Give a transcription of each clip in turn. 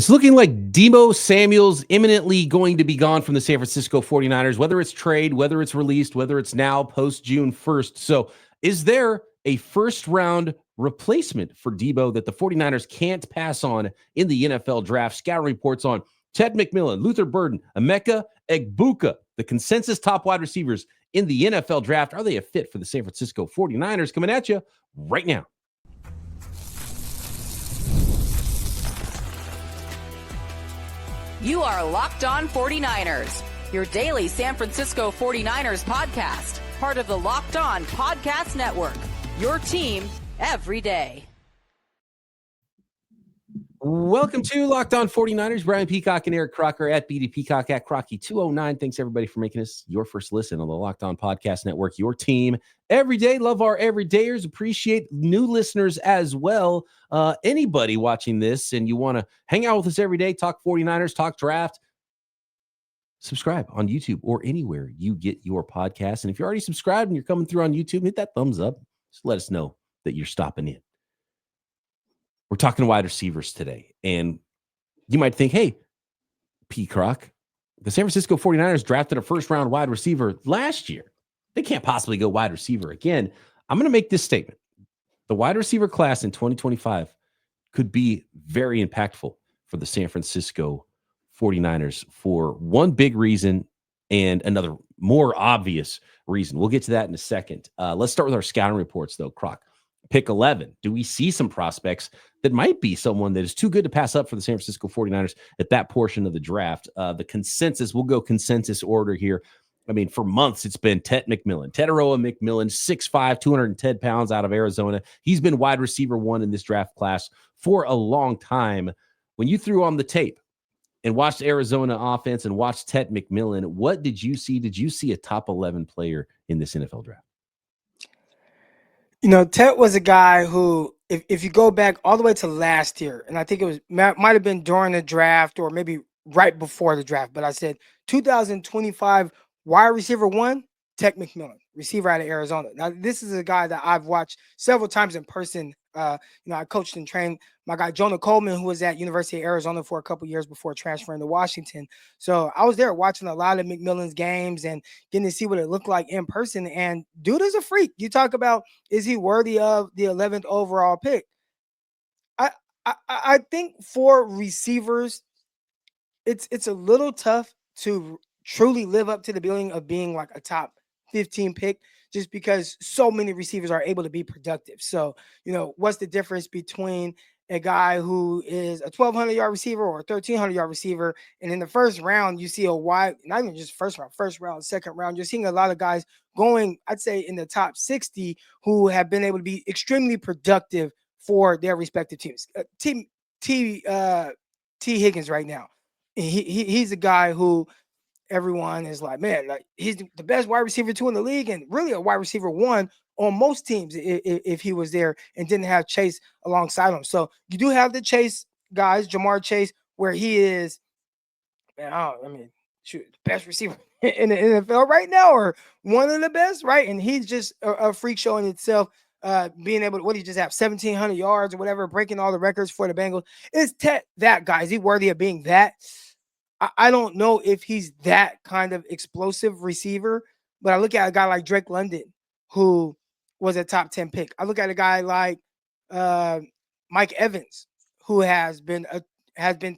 It's looking like Deebo Samuel's imminently going to be gone from the San Francisco 49ers, whether it's trade, whether it's released, whether it's now post June 1st. So is there a first round replacement for Deebo that the 49ers can't pass on in the NFL draft? Scouting reports on Ted McMillan, Luther Burden, Emeka, Egbuka, the consensus top wide receivers in the NFL draft. Are they a fit for the San Francisco 49ers? Coming at you right now. You are Locked On 49ers, your daily San Francisco 49ers podcast, part of the Locked On Podcast Network, your team every day. Welcome to Locked On 49ers. Brian Peacock and Eric Crocker at BD Peacock at Crocky209. Thanks, everybody, for making us your first listen on the Locked On Podcast Network, your team every day. Love our everydayers. Appreciate new listeners as well. Anybody watching this and you want to hang out with us every day, talk 49ers, talk draft, subscribe on YouTube or anywhere you get your podcast. And if you're already subscribed and you're coming through on YouTube, hit that thumbs up. Just let us know that you're stopping in. We're talking wide receivers today, and you might think, hey, Peacock, the San Francisco 49ers drafted a first-round wide receiver last year. They can't possibly go wide receiver again. I'm going to make this statement. The wide receiver class in 2025 could be very impactful for the San Francisco 49ers for one big reason and another more obvious reason. We'll get to that in a second. Let's start with our scouting reports, though, Croc. Pick 11. Do we see some prospects that might be someone that is too good to pass up for the San Francisco 49ers at that portion of the draft? The consensus, we'll go consensus order here. I mean, for months, it's been Ted McMillan, Tetairoa McMillan, 6'5", 210 pounds out of Arizona. He's been wide receiver one in this draft class for a long time. When you threw on the tape and watched Arizona offense and watched Ted McMillan, what did you see? Did you see a top 11 player in this NFL draft? You know, Ted was a guy who, if you go back all the way to last year, and I think it was might have been during the draft or maybe right before the draft, but I said 2025 wide receiver one, Ted McMillan, receiver out of Arizona. Now, this is a guy that I've watched several times in person. I coached and trained my guy Jonah Coleman, who was at University of Arizona for a couple years before transferring to Washington. So I was there watching a lot of McMillan's games and getting to see what it looked like in person. And dude is a freak. You talk about, is he worthy of the 11th overall pick? I think for receivers, it's a little tough to truly live up to the billing of being like a top 15 pick, just because so many receivers are able to be productive. So, what's the difference between a guy who is a 1,200-yard receiver or a 1,300-yard receiver? And in the first round, you see a wide, not even just first round, second round, you're seeing a lot of guys going, I'd say, in the top 60 who have been able to be extremely productive for their respective teams. T. Higgins right now, he's a guy who everyone is like, man, like he's the best wide receiver two in the league, and really a wide receiver one on most teams if he was there and didn't have Chase alongside him. So you do have the Chase guys, Jamar Chase, where he is, man, shoot, the best receiver in the NFL right now, or one of the best, right? And he's just a freak show in itself. Being able to, what, he just have 1,700 yards or whatever, breaking all the records for the Bengals. Is Ted that guy? Is he worthy of being that? I don't know if he's that kind of explosive receiver, but I look at a guy like Drake London, who was a top 10 pick. I look at a guy like Mike Evans, who has been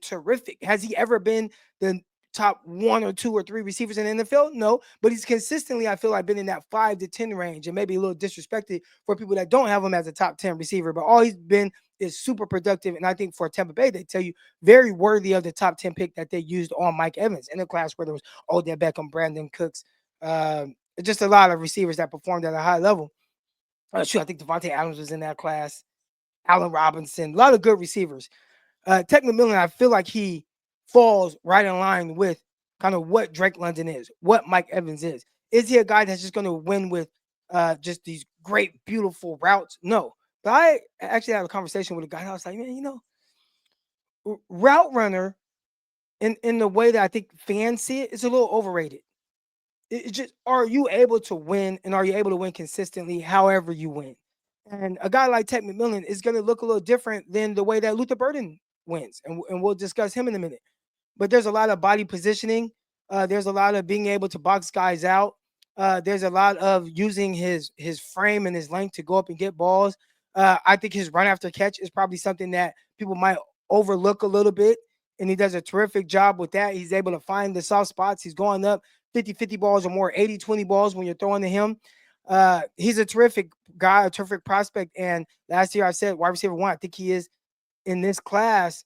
terrific. Has he ever been the top 1 or 2 or 3 receivers in the NFL? No, but he's consistently, I feel like, been in that 5 to 10 range, and maybe a little disrespected for people that don't have him as a top 10 receiver. But all he's been is super productive, and I think for Tampa Bay, they tell you very worthy of the top 10 pick that they used on Mike Evans in a class where there was Odell Beckham, Brandon Cooks, just a lot of receivers that performed at a high level. I think Devontae Adams was in that class, Allen Robinson, a lot of good receivers. Ted McMillan, I feel like he falls right in line with kind of what Drake London is, what Mike Evans is. Is he a guy that's just going to win with just these great, beautiful routes? No. But I actually had a conversation with a guy, and I was like, man, route runner in the way that I think fans see it is a little overrated. It's just, are you able to win, and are you able to win consistently however you win? And a guy like Ted McMillan is going to look a little different than the way that Luther Burden wins, and we'll discuss him in a minute. But there's a lot of body positioning. There's a lot of being able to box guys out. There's a lot of using his frame and his length to go up and get balls. I think his run after catch is probably something that people might overlook a little bit, and he does a terrific job with that. He's able to find the soft spots. He's going up 50-50 balls or more, 80-20 balls when you're throwing to him. He's a terrific guy, a terrific prospect. And last year I said wide receiver 1. I think he is in this class.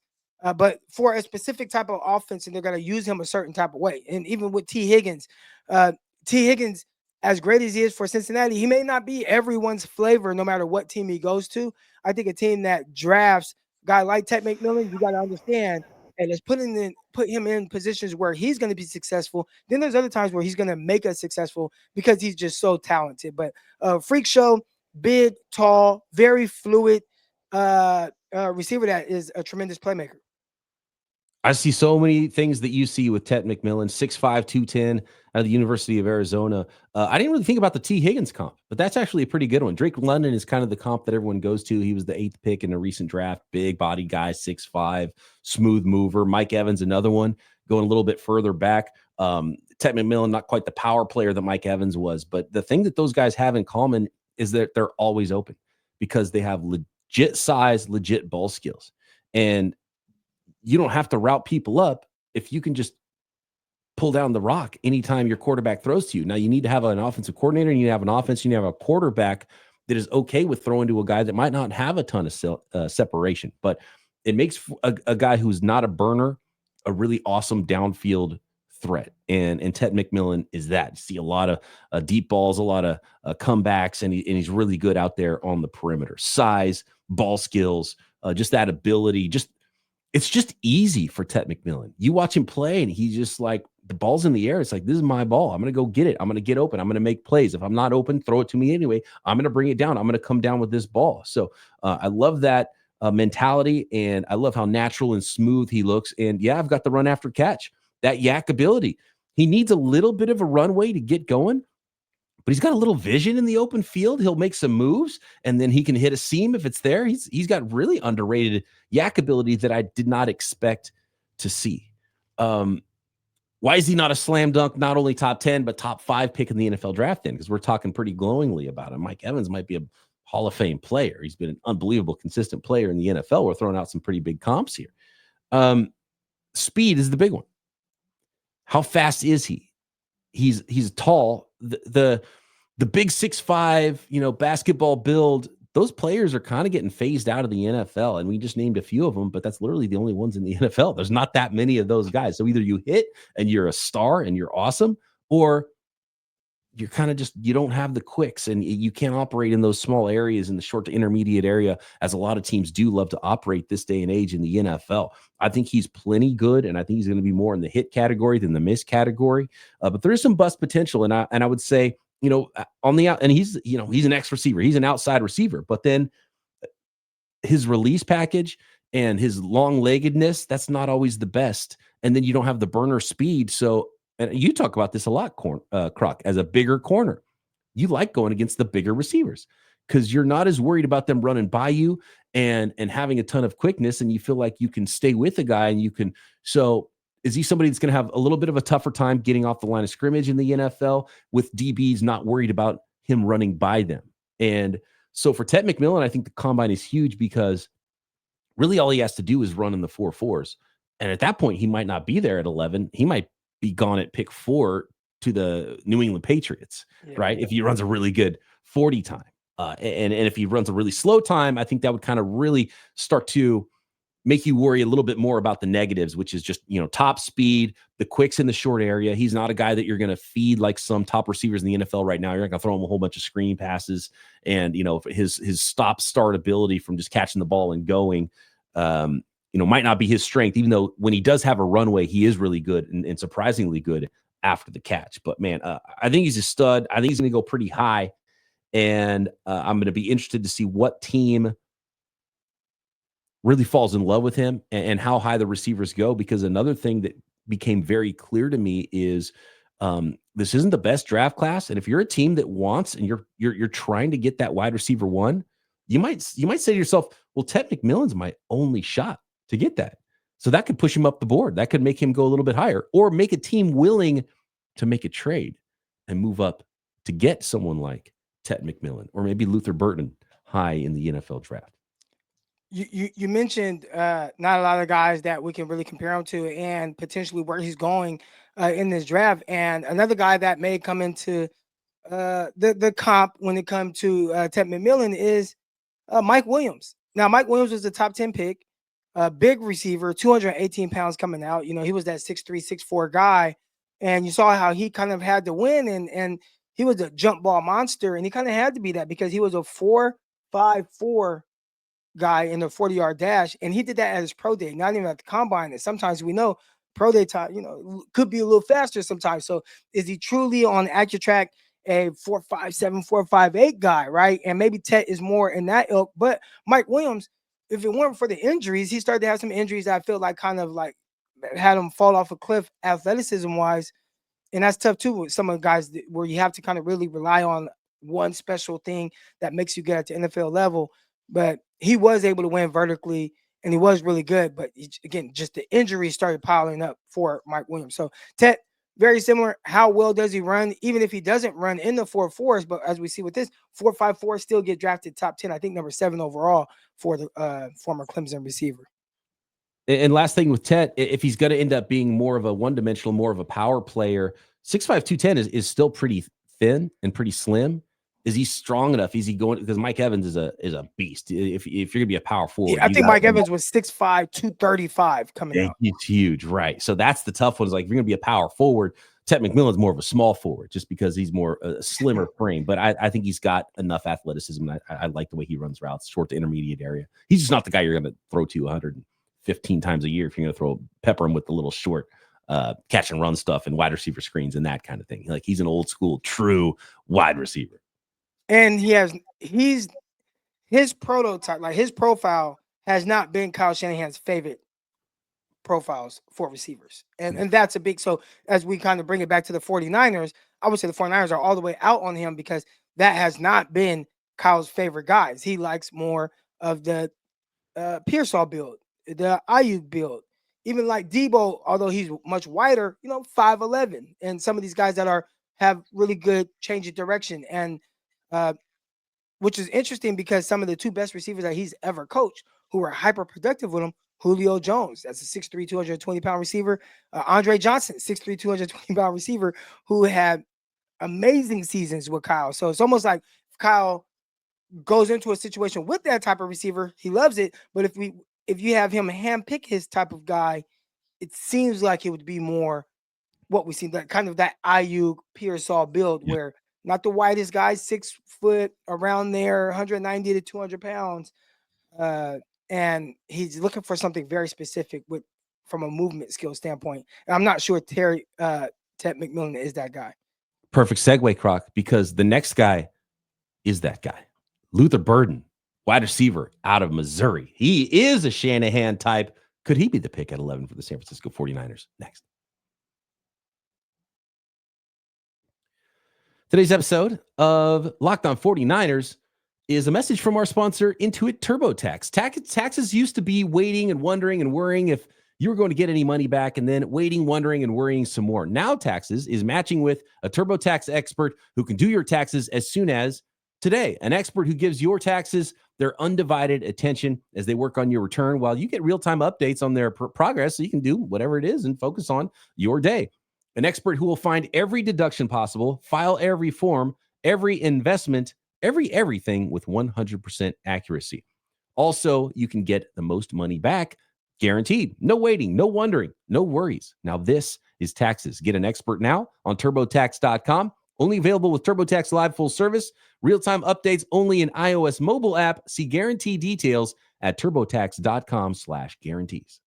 But for a specific type of offense, and they're going to use him a certain type of way. And even with T. Higgins, as great as he is for Cincinnati, he may not be everyone's flavor no matter what team he goes to. I think a team that drafts a guy like Ted McMillan, you got to understand, and let's put him in positions where he's going to be successful. Then there's other times where he's going to make us successful because he's just so talented. But freak show, big, tall, very fluid receiver that is a tremendous playmaker. I see so many things that you see with Ted McMillan, 6'5", 210 out of the University of Arizona. I didn't really think about the T. Higgins comp, but that's actually a pretty good one. Drake London is kind of the comp that everyone goes to. He was the 8th pick in a recent draft. Big body guy, 6'5", smooth mover. Mike Evans, another one, going a little bit further back. Ted McMillan, not quite the power player that Mike Evans was, but the thing that those guys have in common is that they're always open because they have legit size, legit ball skills. And you don't have to route people up if you can just pull down the rock anytime your quarterback throws to you. Now, you need to have an offensive coordinator, you need to have an offense, you need to have a quarterback that is okay with throwing to a guy that might not have a ton of separation. But it makes a guy who's not a burner a really awesome downfield threat. And Ted McMillan is that. You see a lot of deep balls, a lot of comebacks, and he's really good out there on the perimeter. Size, ball skills, just that ability, it's just easy for Ted McMillan. You watch him play, and he's just like, the ball's in the air. It's like, this is my ball. I'm going to go get it. I'm going to get open. I'm going to make plays. If I'm not open, throw it to me anyway. I'm going to bring it down. I'm going to come down with this ball. So I love that mentality, and I love how natural and smooth he looks. And yeah, I've got the run after catch, that yak ability. He needs a little bit of a runway to get going, but he's got a little vision in the open field. He'll make some moves, and then he can hit a seam if it's there. He's got really underrated yak ability that I did not expect to see. Why is he not a slam dunk, not only top 10, but top 5 pick in the NFL draft then? Because we're talking pretty glowingly about him. Mike Evans might be a Hall of Fame player. He's been an unbelievable, consistent player in the NFL. We're throwing out some pretty big comps here. Speed is the big one. How fast is he? He's tall. The big 6'5", basketball build, those players are kind of getting phased out of the NFL. And we just named a few of them, but that's literally the only ones in the NFL. There's not that many of those guys. So either you hit and you're a star and you're awesome, or you're kind of you don't have the quicks, and you can't operate in those small areas in the short to intermediate area, as a lot of teams do love to operate this day and age in the NFL. I think he's plenty good, and I think he's going to be more in the hit category than the miss category. But there is some bust potential, and I would say, on the out, and he's an X receiver, he's an outside receiver, but then his release package and his long-leggedness, that's not always the best. And then you don't have the burner speed. So, and you talk about this a lot, Croc, as a bigger corner, you like going against the bigger receivers because you're not as worried about them running by you and having a ton of quickness, and you feel like you can stay with the guy, and you can. So is he somebody that's going to have a little bit of a tougher time getting off the line of scrimmage in the NFL with DBs not worried about him running by them? And so for Ted McMillan, I think the combine is huge because really all he has to do is run in the 4.4s. And at that point, he might not be there at 11. He might be gone at pick 4 to the New England Patriots, right? If he runs a really good 40 time. And if he runs a really slow time, I think that would kind of really start to make you worry a little bit more about the negatives, which is just, top speed, the quicks in the short area. He's not a guy that you're going to feed like some top receivers in the NFL right now. You're not going to throw him a whole bunch of screen passes, and, his stop-start ability from just catching the ball and going, might not be his strength, even though when he does have a runway, he is really good and surprisingly good after the catch. But man, I think he's a stud. I think he's going to go pretty high, and I'm going to be interested to see what team really falls in love with him and how high the receivers go. Because another thing that became very clear to me is this isn't the best draft class. And if you're a team that wants, and you're trying to get that wide receiver 1, you might say to yourself, well, Ted McMillan's my only shot. to get that. So that could push him up the board. That could make him go a little bit higher, or make a team willing to make a trade and move up to get someone like Tet McMillan or maybe Luther Burton high in the NFL draft. You mentioned not a lot of guys that we can really compare him to and potentially where he's going in this draft. And another guy that may come into the comp when it comes to Tet McMillan is Mike Williams. Now, Mike Williams was the top 10 pick, big receiver, 218 pounds coming out. You know, he was that 6'3", 6'4" guy. And you saw how he kind of had to win, and he was a jump ball monster, and he kind of had to be that because he was a 4.54 guy in the 40-yard dash, and he did that at his pro day, not even at the combine. And sometimes we know pro day time, could be a little faster sometimes. So is he truly on AccuTrack a 4.57, 4.58 guy, right? And maybe Tet is more in that ilk. But Mike Williams, if it weren't for the injuries, he started to have some injuries that I feel like kind of like had him fall off a cliff athleticism-wise. And that's tough too with some of the guys where you have to kind of really rely on one special thing that makes you get at the NFL level. But he was able to win vertically, and he was really good. But again, just the injuries started piling up for Mike Williams. So Tet, very similar. How well does he run? Even if he doesn't run in the 4.4s, but as we see with this, 4.54 still get drafted top 10. I think number 7 overall for the former Clemson receiver. And last thing with Tet, if he's going to end up being more of a one-dimensional, more of a power player, 6'5", 210 is still pretty thin and pretty slim. Is he strong enough? Is he going? Because Mike Evans is a beast. If you're going to be a power forward, yeah, I think Mike Evans was 6'5", 235 coming out. He's huge, right? So that's the tough one. Is like if you're going to be a power forward, Tet McMillan's more of a small forward, just because he's more a slimmer frame. But I think he's got enough athleticism. I like the way he runs routes, short to intermediate area. He's just not the guy you're going to throw to 115 times a year if you're going to pepper him with the little short catch and run stuff and wide receiver screens and that kind of thing. Like he's an old school, true wide receiver. And he's his prototype, like his profile has not been Kyle Shanahan's favorite profiles for receivers. And that's a big, so as we kind of bring it back to the 49ers, I would say the 49ers are all the way out on him because that has not been Kyle's favorite guys. He likes more of the Pearsall build, the Ayuk build, even like Deebo, although he's much wider, 5'11", and some of these guys that have really good change of direction. And which is interesting because some of the 2 best receivers that he's ever coached who were hyper productive with him, Julio Jones, that's a 6'3", 220-pound receiver. Andre Johnson, 6'3", 220-pound receiver who had amazing seasons with Kyle. So it's almost like Kyle goes into a situation with that type of receiver, he loves it. But if you have him handpick his type of guy, it seems like it would be more what we see, that kind of that Ayuk Pearsall build where not the widest guy, 6 foot around there, 190 to 200 pounds. And he's looking for something very specific from a movement skill standpoint. And I'm not sure Tet McMillan is that guy. Perfect segue, Croc, because the next guy is that guy. Luther Burden, wide receiver out of Missouri. He is a Shanahan type. Could he be the pick at 11 for the San Francisco 49ers? Next. Today's episode of Locked On 49ers is a message from our sponsor, Intuit TurboTax. Taxes used to be waiting and wondering and worrying if you were going to get any money back, and then waiting, wondering, and worrying some more. Now Taxes is matching with a TurboTax expert who can do your taxes as soon as today. An expert who gives your taxes their undivided attention as they work on your return, while you get real-time updates on their progress so you can do whatever it is and focus on your day. An expert who will find every deduction possible, file every form, every investment, everything with 100% accuracy. Also, you can get the most money back, guaranteed. No waiting, no wondering, no worries. Now, this is Taxes. Get an expert now on TurboTax.com. Only available with TurboTax Live full service. Real-time updates only in iOS mobile app. See guarantee details at TurboTax.com/guarantees.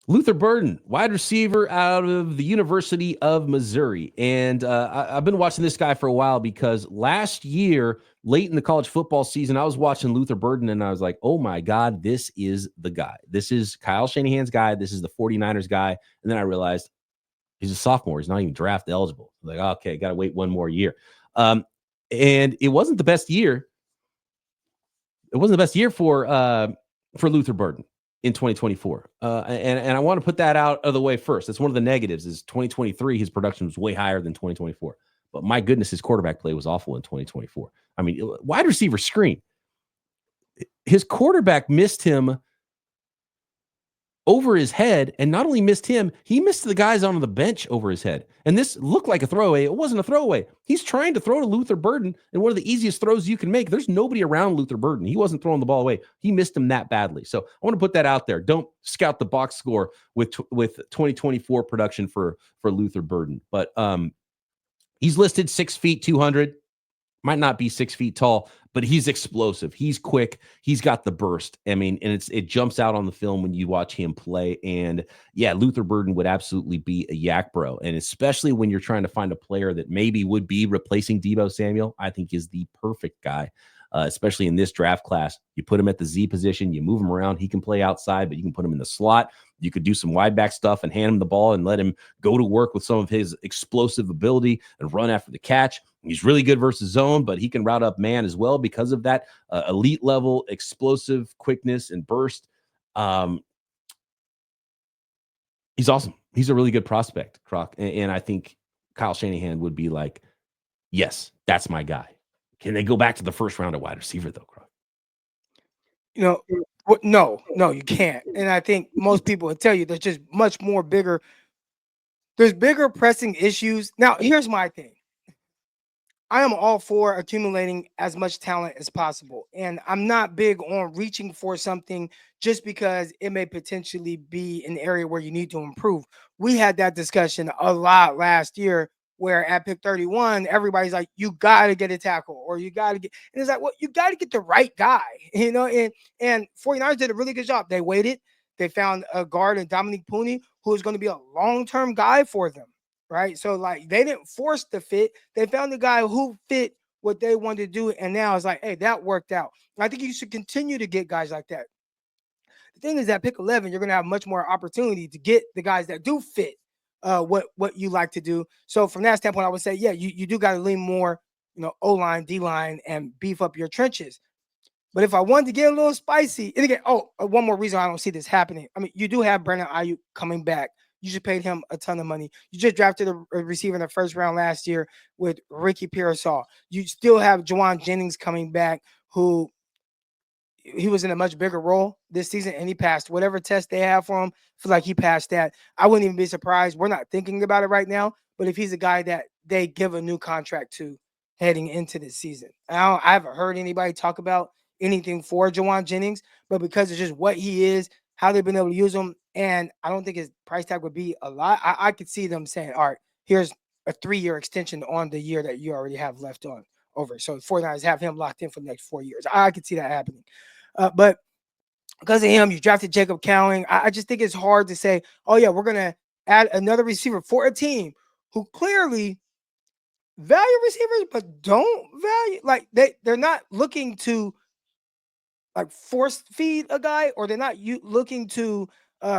Luther Burden, wide receiver out of the University of Missouri. And I've been watching this guy for a while because last year, late in the college football season, I was watching Luther Burden and I was like, oh my God, this is the guy. This is Kyle Shanahan's guy. This is the 49ers guy. And then I realized he's a sophomore. He's not even draft eligible. I'm like, okay, got to wait one more year. And it wasn't the best year. It wasn't the best year for Luther Burden in 2024. And I want to put that out of the way first. That's one of the negatives is 2023, his production was way higher than 2024. But my goodness, his quarterback play was awful in 2024. I mean, wide receiver screen. His quarterback missed him over his head, and not only missed him, he missed the guys on the bench over his head. And this looked like a throwaway. It wasn't a throwaway. He's trying to throw to Luther Burden, and one of the easiest throws you can make. There's nobody around Luther Burden. He wasn't throwing the ball away. He missed him that badly. So I want to put that out there. Don't scout the box score with 2024 production for Luther Burden. But he's listed 6 feet 200. Might not be 6 feet tall, but he's explosive. He's quick. He's got the burst. I mean, and it jumps out on the film when you watch him play. And yeah, Luther Burden would absolutely be a yak bro. And especially when you're trying to find a player that maybe would be replacing Deebo Samuel, I think is the perfect guy, especially in this draft class. You put him at the Z position, you move him around. He can play outside, but you can put him in the slot. You could do some wide back stuff and hand him the ball and let him go to work with some of his explosive ability and run after the catch. He's really good versus zone, but he can route up man as well because of that elite level explosive quickness and burst. He's awesome. He's a really good prospect, Croc. And I think Kyle Shanahan would be like, yes, that's my guy. Can they go back to the first round of wide receiver, though, Croc? No, you can't. And I think most people would tell you there's just much more bigger. There's bigger pressing issues. Now, here's my thing. I am all for accumulating as much talent as possible. And I'm not big on reaching for something just because it may potentially be an area where you need to improve. We had that discussion a lot last year where at pick 31, everybody's like, you got to get a tackle or you got to get, and it's like, well, you got to get the right guy, and 49ers did a really good job. They waited. They found a guard in Dominique Pooney, who is going to be a long-term guy for them. Right. So like they didn't force the fit. They found the guy who fit what they wanted to do. And now it's like, hey, that worked out. And I think you should continue to get guys like that. The thing is that pick 11, you're going to have much more opportunity to get the guys that do fit what you like to do. So from that standpoint, I would say, yeah, you do got to lean more, O-line, D-line, and beef up your trenches. But if I wanted to get a little spicy, and again, one more reason I don't see this happening. I mean, you do have Brandon Ayuk coming back. You just paid him a ton of money. You just drafted a receiver in the first round last year with Ricky Pearsall. You still have Juwan Jennings coming back, who he was in a much bigger role this season, and he passed whatever test they have for him. I feel like he passed that. I wouldn't even be surprised. We're not thinking about it right now, but if he's a guy that they give a new contract to heading into this season. I haven't heard anybody talk about anything for Juwan Jennings, but because it's just what he is, how they've been able to use him, and I don't think his price tag would be a lot. I could see them saying, all right, here's a 3-year extension on the year that you already have left on over. So the 49ers have him locked in for the next 4 years. I could see that happening. But because of him, you drafted Jacob Cowing. I just think it's hard to say, oh, yeah, we're going to add another receiver for a team who clearly value receivers but don't value. Like they're not looking to like force feed a guy, or they're not looking to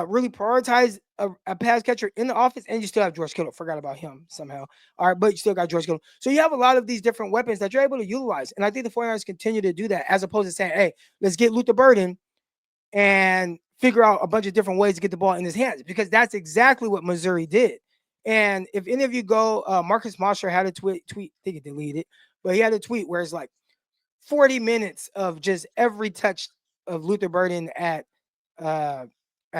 really prioritize a pass catcher in the offense, and you still have George Kittle. Forgot about him somehow. All right, but you still got George Kittle. So you have a lot of these different weapons that you're able to utilize, and I think the 49ers continue to do that as opposed to saying, hey, let's get Luther Burden and figure out a bunch of different ways to get the ball in his hands, because that's exactly what Missouri did. And if any of you go, Marcus Mosher had a tweet, I think he deleted, but he had a tweet where it's like 40 minutes of just every touch of Luther Burden at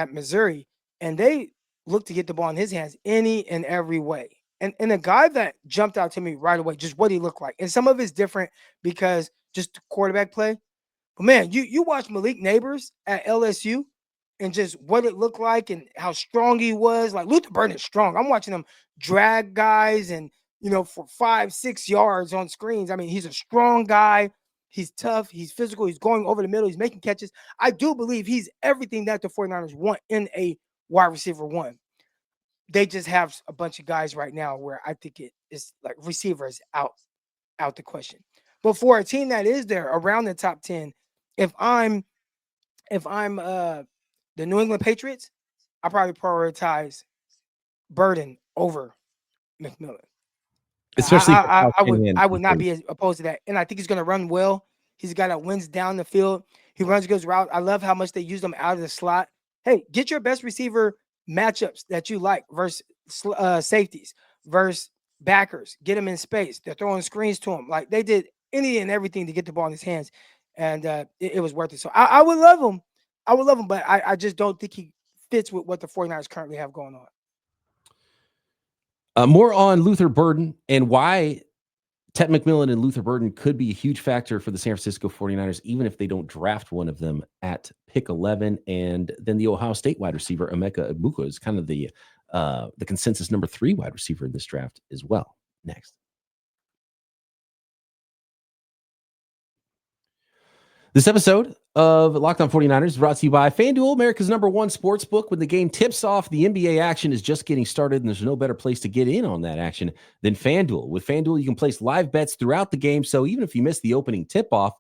Missouri, and they look to get the ball in his hands any and every way. And a guy that jumped out to me right away, just what he looked like. And some of it's different because just quarterback play. But man, you watch Malik Neighbors at LSU and just what it looked like and how strong he was. Like Luther Burden is strong. I'm watching him drag guys and for 5-6 yards on screens. I mean, he's a strong guy. He's tough. He's physical. He's going over the middle. He's making catches. I do believe he's everything that the 49ers want in a wide receiver one. They just have a bunch of guys right now where I think it is like receivers out the question. But for a team that is there around the top 10, if I'm the New England Patriots, I probably prioritize Burden over McMillan. especially for Kyle I would Shanahan. not be opposed to that, and I think he's going to run well. He's got a wins down the field. He runs good route. I love how much they use him out of the slot. Hey, get your best receiver matchups that you like versus safeties versus backers. Get him in space. They're throwing screens to him. Like they did any and everything to get the ball in his hands, and it was worth it. So I would love him. I would love him, but I just don't think he fits with what the 49ers currently have going on. More on Luther Burden and why Tet McMillan and Luther Burden could be a huge factor for the San Francisco 49ers, even if they don't draft one of them at pick 11. And then the Ohio State wide receiver, Emeka Egbuka, is kind of the consensus number 3 wide receiver in this draft as well. Next. This episode of Locked On 49ers is brought to you by FanDuel, America's #1 sports book. When the game tips off, the NBA action is just getting started, and there's no better place to get in on that action than FanDuel. With FanDuel, you can place live bets throughout the game, so even if you miss the opening tip-off,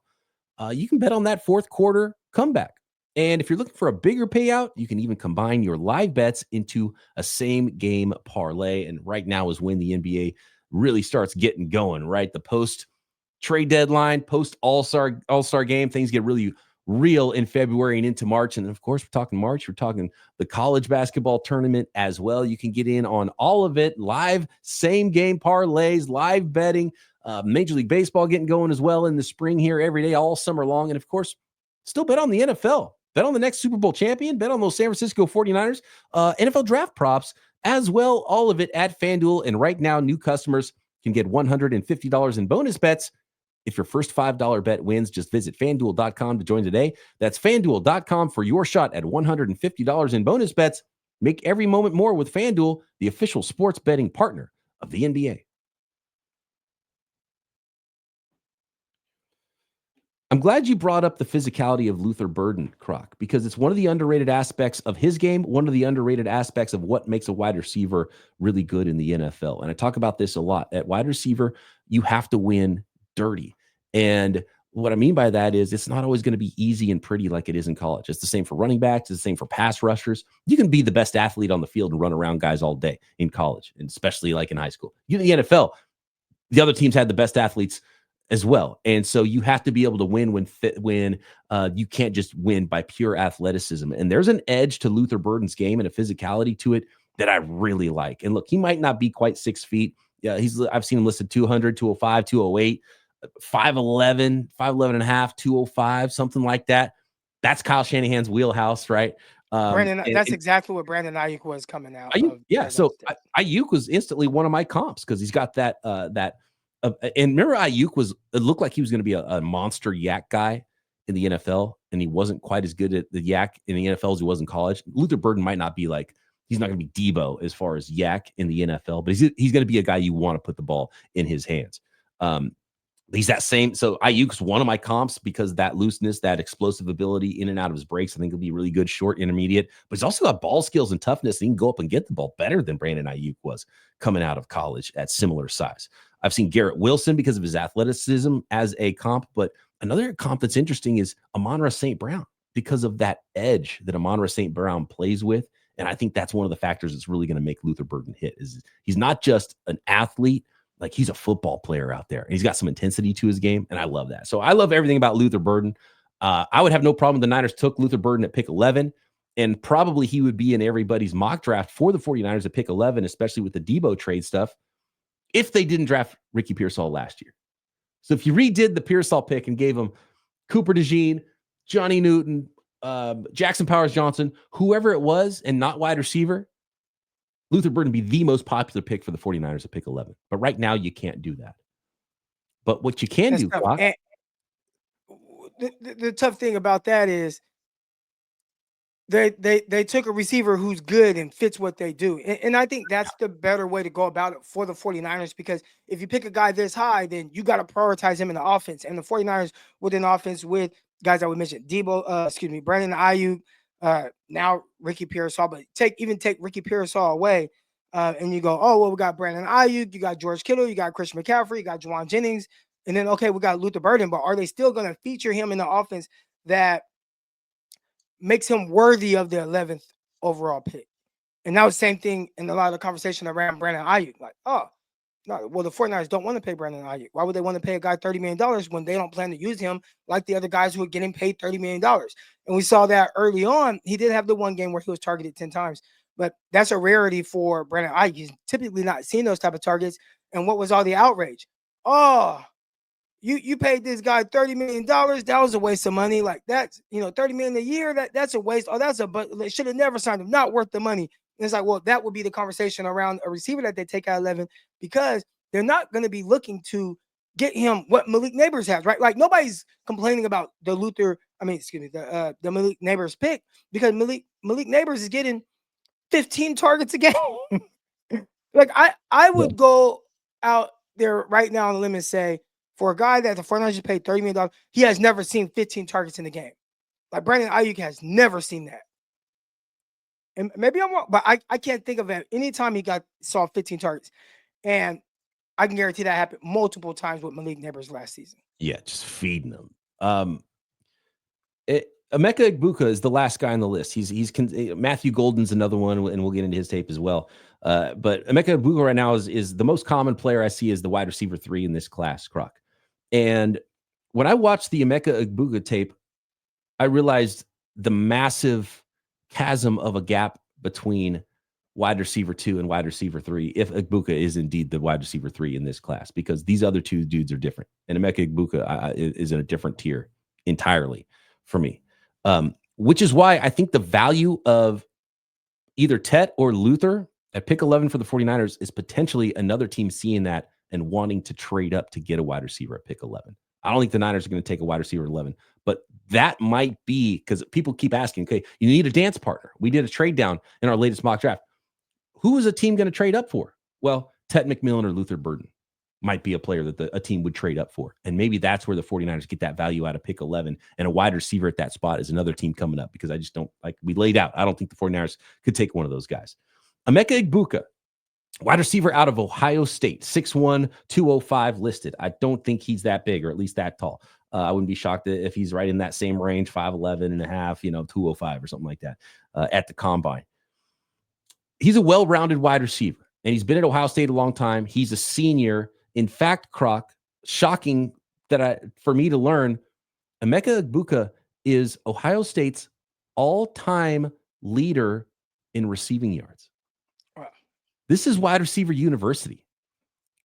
you can bet on that fourth quarter comeback. And if you're looking for a bigger payout, you can even combine your live bets into a same-game parlay. And right now is when the NBA really starts getting going, right? The post-trade deadline, post-All-Star game, things get really real in February and into March. And of course, we're talking March. We're talking the college basketball tournament as well. You can get in on all of it, live same-game parlays, live betting, Major League Baseball getting going as well in the spring here every day, all summer long. And of course, still bet on the NFL. Bet on the next Super Bowl champion. Bet on those San Francisco 49ers. NFL draft props as well. All of it at FanDuel. And right now, new customers can get $150 in bonus bets if your first $5 bet wins. Just visit FanDuel.com to join today. That's FanDuel.com for your shot at $150 in bonus bets. Make every moment more with FanDuel, the official sports betting partner of the NBA. I'm glad you brought up the physicality of Luther Burden, Croc, because it's one of the underrated aspects of his game, one of the underrated aspects of what makes a wide receiver really good in the NFL. And I talk about this a lot. At wide receiver, you have to win dirty. And what I mean by that is it's not always going to be easy and pretty like it is in college. It's the same for running backs. It's the same for pass rushers. You can be the best athlete on the field and run around guys all day in college, and especially like in high school. In the NFL, the other teams had the best athletes as well. And so you have to be able to win when you can't just win by pure athleticism. And there's an edge to Luther Burden's game and a physicality to it that I really like. And look, he might not be quite 6 feet. Yeah, I've seen him listed 200, 205, 208, 5'11, 5'11 and a half, 205, something like that. That's Kyle Shanahan's wheelhouse, right? That's exactly what Brandon Ayuk was coming out. So Ayuk was instantly one of my comps because he's got that and remember, Ayuk it looked like he was going to be a monster yak guy in the NFL, and he wasn't quite as good at the yak in the NFL as he was in college. Luther Burden might not be he's not going to be Deebo as far as yak in the NFL, but he's going to be a guy you want to put the ball in his hands. He's that same. So Ayuk's one of my comps because that looseness, that explosive ability in and out of his breaks, I think he'll be really good short, intermediate, but he's also got ball skills and toughness. And he can go up and get the ball better than Brandon Ayuk was coming out of college at similar size. I've seen Garrett Wilson because of his athleticism as a comp, but another comp that's interesting is Amon-Ra St. Brown because of that edge that Amon-Ra St. Brown plays with. And I think that's one of the factors that's really going to make Luther Burden hit is he's not just an athlete, like he's a football player out there and he's got some intensity to his game. And I love that. So I love everything about Luther Burden. I would have no problem if the Niners took Luther Burden at pick 11, and probably he would be in everybody's mock draft for the 49ers at pick 11, especially with the Deebo trade stuff, if they didn't draft Ricky Pearsall last year. So if you redid the Pearsall pick and gave him Cooper DeJean, Johnny Newton, Jackson Powers-Johnson, whoever it was, and not wide receiver, Luther Burden would be the most popular pick for the 49ers at pick 11. But right now, you can't do that. But what you can do, Clock, the tough thing about that is they took a receiver who's good and fits what they do. And I think that's the better way to go about it for the 49ers, because if you pick a guy this high, then you got to prioritize him in the offense. And the 49ers with an offense with guys that we mentioned, Brandon Ayuk, now Ricky Pearsall, but take Ricky Pearsall away, and you go, oh, well, we got Brandon Ayuk, you got George Kittle, you got Christian McCaffrey, you got Juwan Jennings, and then, okay, we got Luther Burden, but are they still going to feature him in the offense that makes him worthy of the 11th overall pick? And that was the same thing in a lot of the conversation around Brandon Ayuk. Like, oh, No, well, the 49ers don't want to pay Brandon Ayuk. Why would they want to pay a guy $30 million when they don't plan to use him like the other guys who are getting paid $30 million? And we saw that early on. He did have the one game where he was targeted 10 times, but that's a rarity for Brandon Ayuk. He's typically not seeing those type of targets. And what was all the outrage? Oh, you paid this guy $30 million. That was a waste of money. Like that's, $30 million a year. That's a waste. Oh, but they should have never signed him. Not worth the money. And it's like, well, that would be the conversation around a receiver that they take out 11 because they're not going to be looking to get him what Malik Neighbors has, right? Like nobody's complaining about the Malik Neighbors pick because Malik Neighbors is getting 15 targets a game. Like I would go out there right now on the limb and say, for a guy that the 49ers paid $30 million, he has never seen 15 targets in the game. Like Brandon Ayuk has never seen that. And maybe I'm wrong, but I can't think of any time he saw 15 targets. And I can guarantee that happened multiple times with Malik Neighbors last season. Yeah, just feeding them. Emeka Egbuka is the last guy on the list. Matthew Golden's another one, and we'll get into his tape as well. But Emeka Egbuka right now is the most common player I see as the wide receiver 3 in this class, Croc. And when I watched the Emeka Egbuka tape, I realized the massive chasm of a gap between wide receiver 2 and wide receiver 3, if Egbuka is indeed the wide receiver 3 in this class, because these other two dudes are different. And Emeka Egbuka is in a different tier entirely for me. Which is why I think the value of either Tet or Luther at pick 11 for the 49ers is potentially another team seeing that and wanting to trade up to get a wide receiver at pick 11. I don't think the Niners are going to take a wide receiver at 11, but that might be because people keep asking, okay, you need a dance partner. We did a trade down in our latest mock draft. Who is a team going to trade up for? Well, Tet McMillan or Luther Burden might be a player that a team would trade up for. And maybe that's where the 49ers get that value out of pick 11. And a wide receiver at that spot is another team coming up because I just don't, like we laid out, I don't think the 49ers could take one of those guys. Emeka Egbuka, wide receiver out of Ohio State, 6'1", 205 listed. I don't think he's that big or at least that tall. I wouldn't be shocked if he's right in that same range, 5'11 and a half, 205 or something like that at the combine. He's a well-rounded wide receiver, and he's been at Ohio State a long time. He's a senior. In fact, Croc, shocking for me to learn, Emeka Egbuka is Ohio State's all-time leader in receiving yards. Wow. This is wide receiver university.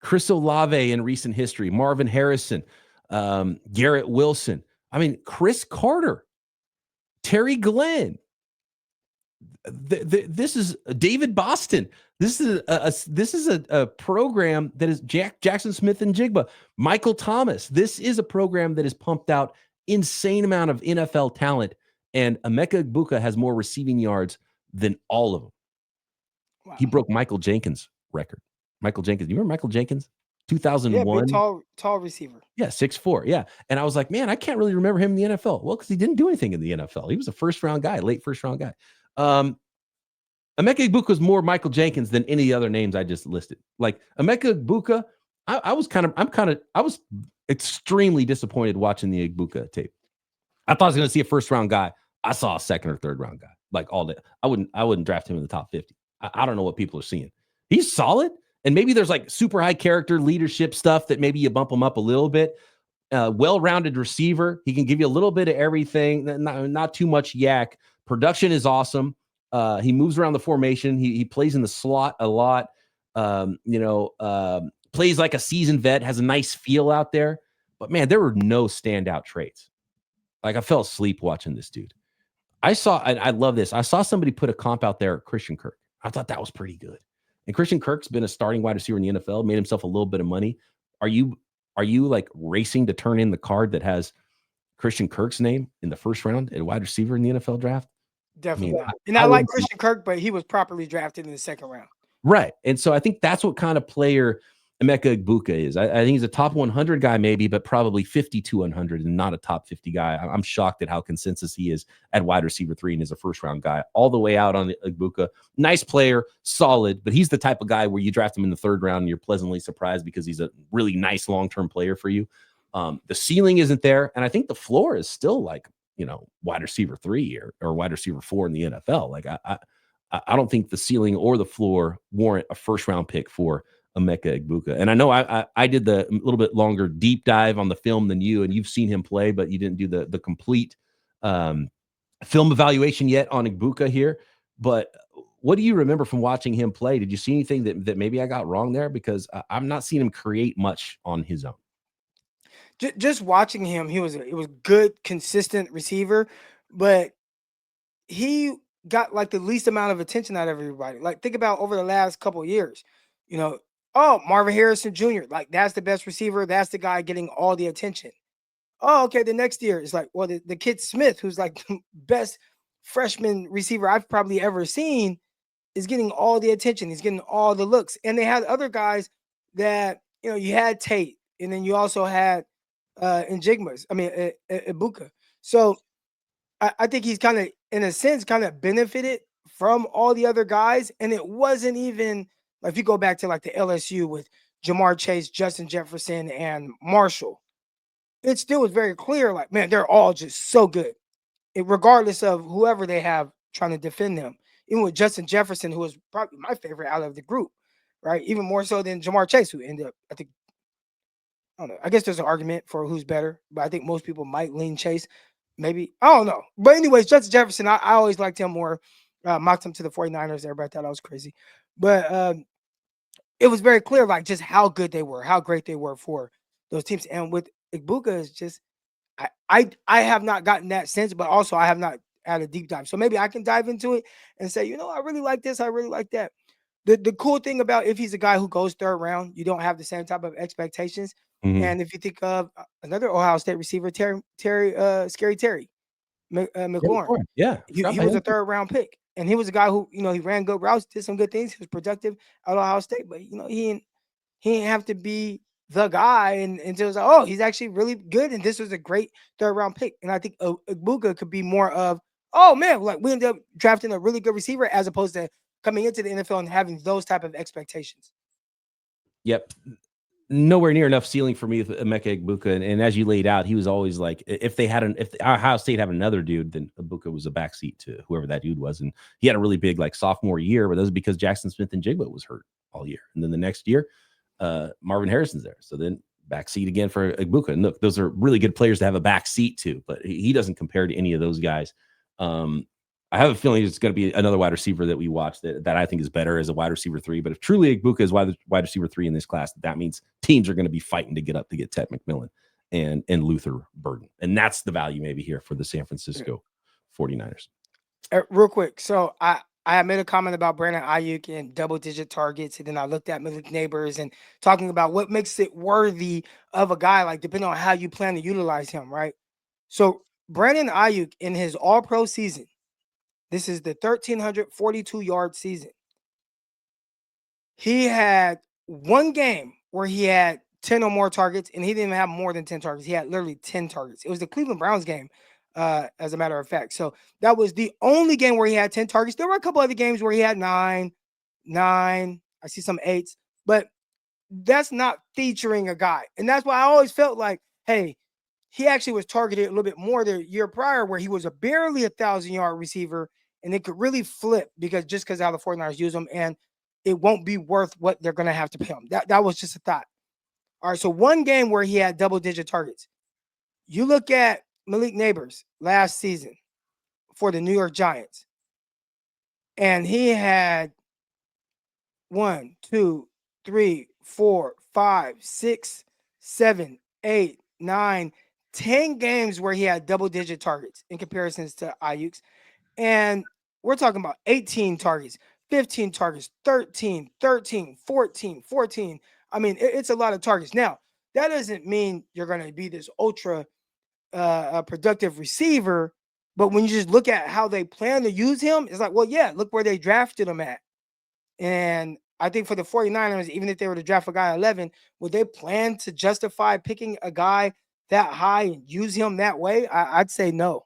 Chris Olave in recent history, Marvin Harrison, Garrett Wilson. I mean, Chris Carter, Terry Glenn. This is David Boston. This is a program that is Jackson Smith and Jigba, Michael Thomas. This is a program that has pumped out insane amount of NFL talent, and Emeka Egbuka has more receiving yards than all of them. Wow. He broke Michael Jenkins' record. Michael Jenkins, you remember Michael Jenkins? 2001. Yeah, big, tall receiver. Yeah, 6'4". Yeah, and I was like, man, I can't really remember him in the NFL. Well, because he didn't do anything in the NFL. He was a first-round guy, late first-round guy. Emeka Egbuka was more Michael Jenkins than any other names I just listed. Like Emeka Egbuka, I was extremely disappointed watching the Egbuka tape. I thought I was going to see a first-round guy. I saw a second or third-round guy, like all day. I wouldn't draft him in the top 50. I don't know what people are seeing. He's solid, and maybe there's like super high character leadership stuff that maybe you bump him up a little bit. Well-rounded receiver. He can give you a little bit of everything, not too much yak. Production is awesome. He moves around the formation. He plays in the slot a lot. Plays like a seasoned vet, has a nice feel out there. But man, there were no standout traits. Like I fell asleep watching this dude. I love this. I saw somebody put a comp out there at Christian Kirk. I thought that was pretty good. And Christian Kirk's been a starting wide receiver in the NFL, made himself a little bit of money. Are you like racing to turn in the card that has Christian Kirk's name in the first round at wide receiver in the NFL draft? Definitely not. And I like Christian Kirk, but he was properly drafted in the second round. Right. And so I think that's what kind of player Emeka Egbuka is. I think he's a top 100 guy maybe, but probably 50 to 100 and not a top 50 guy. I'm shocked at how consensus he is at wide receiver 3 and is a first-round guy all the way out on Egbuka. Nice player, solid, but he's the type of guy where you draft him in the third round and you're pleasantly surprised because he's a really nice long-term player for you. The ceiling isn't there, and I think the floor is still like, wide receiver 3 or wide receiver 4 in the NFL. Like I don't think the ceiling or the floor warrant a first round pick for Emeka Egbuka. And I know I did the little bit longer deep dive on the film than you, and you've seen him play, but you didn't do the complete film evaluation yet on Egbuka here. But what do you remember from watching him play? Did you see anything that maybe I got wrong there? Because I'm not seeing him create much on his own. Just watching him, he was good, consistent receiver, but he got like the least amount of attention out of everybody. Like think about over the last couple of years, oh, Marvin Harrison Jr., like that's the best receiver. That's the guy getting all the attention. Oh, okay. The next year it's like, well, the kid Smith, who's like the best freshman receiver I've probably ever seen, is getting all the attention. He's getting all the looks. And they had other guys that, you had Tate, and then you also had Egbuka. So I think he's kind of, in a sense, kind of benefited from all the other guys. And it wasn't even like, if you go back to like the LSU with Jamar Chase, Justin Jefferson, and Marshall, it still was very clear, like, man, they're all just so good, regardless of whoever they have trying to defend them. Even with Justin Jefferson, who was probably my favorite out of the group, right? Even more so than Jamar Chase, who ended up, I think, I don't know. I guess there's an argument for who's better, but I think most people might lean Chase. Maybe. I don't know. But anyways, Justin Jefferson, I always liked him more. Mocked him to the 49ers. Everybody thought I was crazy. But it was very clear, like, just how good they were, how great they were for those teams. And with Egbuka, is just, I have not gotten that sense, but also I have not had a deep dive. So maybe I can dive into it and say, I really like this. I really like that. The cool thing about, if he's a guy who goes third round, you don't have the same type of expectations. Mm-hmm. And if you think of another Ohio State receiver, Scary Terry McLaurin, he was a third round pick, and he was a guy who, he ran good routes, did some good things, he was productive at Ohio State, but he didn't have to be the guy, and until it was like, oh, he's actually really good, and this was a great third round pick. And I think Egbuka could be more of, oh man, like we ended up drafting a really good receiver, as opposed to coming into the NFL and having those type of expectations. Yep. Nowhere near enough ceiling for me with Emeka Egbuka. And as you laid out, he was always like, if Ohio State had another dude, then Egbuka was a backseat to whoever that dude was. And he had a really big like sophomore year, but that was because Jackson Smith-Njigba was hurt all year. And then the next year, Marvin Harrison's there. So then backseat again for Egbuka. And look, those are really good players to have a backseat to, but he doesn't compare to any of those guys. I have a feeling it's going to be another wide receiver that we watch that I think is better as a wide receiver 3. But if truly Egbuka is wide receiver 3 in this class, that means teams are going to be fighting to get up to get Ted McMillan and Luther Burden. And that's the value maybe here for the San Francisco 49ers. Real quick. So I made a comment about Brandon Ayuk and double-digit targets, and then I looked at Malik Neighbors and talking about what makes it worthy of a guy, like depending on how you plan to utilize him, right? So Brandon Ayuk in his all-pro season, this is the 1,342-yard season. He had one game where he had 10 or more targets, and he didn't even have more than 10 targets. He had literally 10 targets. It was the Cleveland Browns game, as a matter of fact. So that was the only game where he had 10 targets. There were a couple other games where he had 9. I see some 8s, but that's not featuring a guy. And that's why I always felt like, hey, he actually was targeted a little bit more the year prior, where he was a barely 1,000-yard receiver, and it could really flip because how the 49ers use him, and it won't be worth what they're going to have to pay him. That was just a thought. All right, so one game where he had double-digit targets. You look at Malik Neighbors last season for the New York Giants, and he had 1, 2, 3, 4, 5, 6, 7, 8, 9, 10 games where he had double-digit targets in comparisons to Ayuk's. And we're talking about 18 targets, 15 targets, 13, 14. I mean, it's a lot of targets. Now, that doesn't mean you're going to be this ultra productive receiver, but when you just look at how they plan to use him, it's like, well, yeah, look where they drafted him at. And I think for the 49ers, even if they were to draft a guy at 11, would they plan to justify picking a guy that high and use him that way? I'd say no.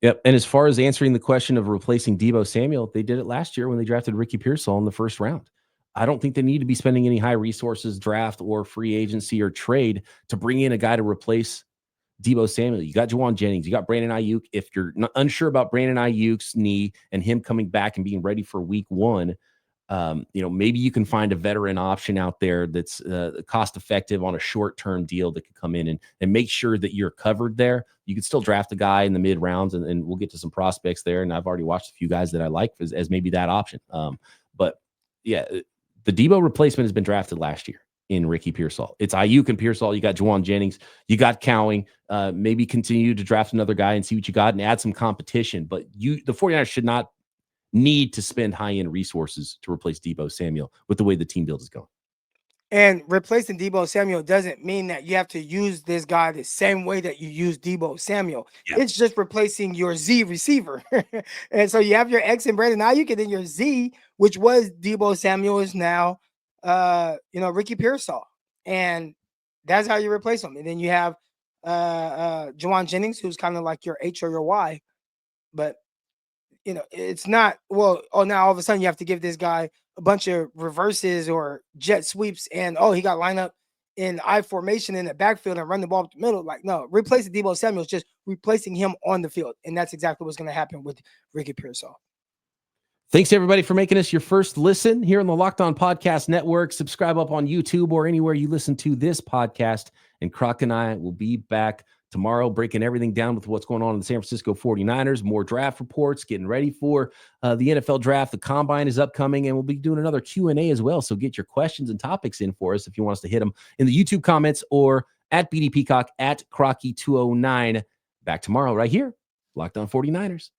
Yep. And as far as answering the question of replacing Deebo Samuel, they did it last year when they drafted Ricky Pearsall in the first round. I don't think they need to be spending any high resources, draft or free agency or trade, to bring in a guy to replace Deebo Samuel. You got Juwan Jennings. You got Brandon Ayuk. If you're not unsure about Brandon Ayuk's knee and him coming back and being ready for week 1, Maybe you can find a veteran option out there that's cost effective on a short-term deal that could come in and make sure that you're covered there. You could still draft a guy in the mid rounds, and we'll get to some prospects there. And I've already watched a few guys that I like as maybe that option. But yeah, the Deebo replacement has been drafted last year in Ricky Pearsall. It's Ayuk and Pearsall. You got Juwan Jennings. You got Cowing. Maybe continue to draft another guy and see what you got and add some competition. But the 49ers should not need to spend high-end resources to replace Deebo Samuel with the way the team build is going. And replacing Deebo Samuel doesn't mean that you have to use this guy the same way that you use Deebo Samuel. Yeah. It's just replacing your Z receiver. And so you have your X and Brandon Ayuk, and then your Z, which was Deebo Samuel, is now Ricky Pearsall. And that's how you replace them. And then you have Juwan Jennings, who's kind of like your H or your Y. But it's not, now all of a sudden you have to give this guy a bunch of reverses or jet sweeps and, he got lined up in I formation in the backfield and run the ball up the middle. Like, no, replacing Deebo Samuel is just replacing him on the field. And that's exactly what's going to happen with Ricky Pearsall. Thanks, everybody, for making us your first listen here on the Locked On Podcast Network. Subscribe up on YouTube or anywhere you listen to this podcast. And Croc and I will be back tomorrow, breaking everything down with what's going on in the San Francisco 49ers, more draft reports, getting ready for the NFL draft. The Combine is upcoming, and we'll be doing another Q&A as well. So get your questions and topics in for us if you want us to hit them in the YouTube comments or at BD Peacock, at Crocky209. Back tomorrow right here, Locked On 49ers.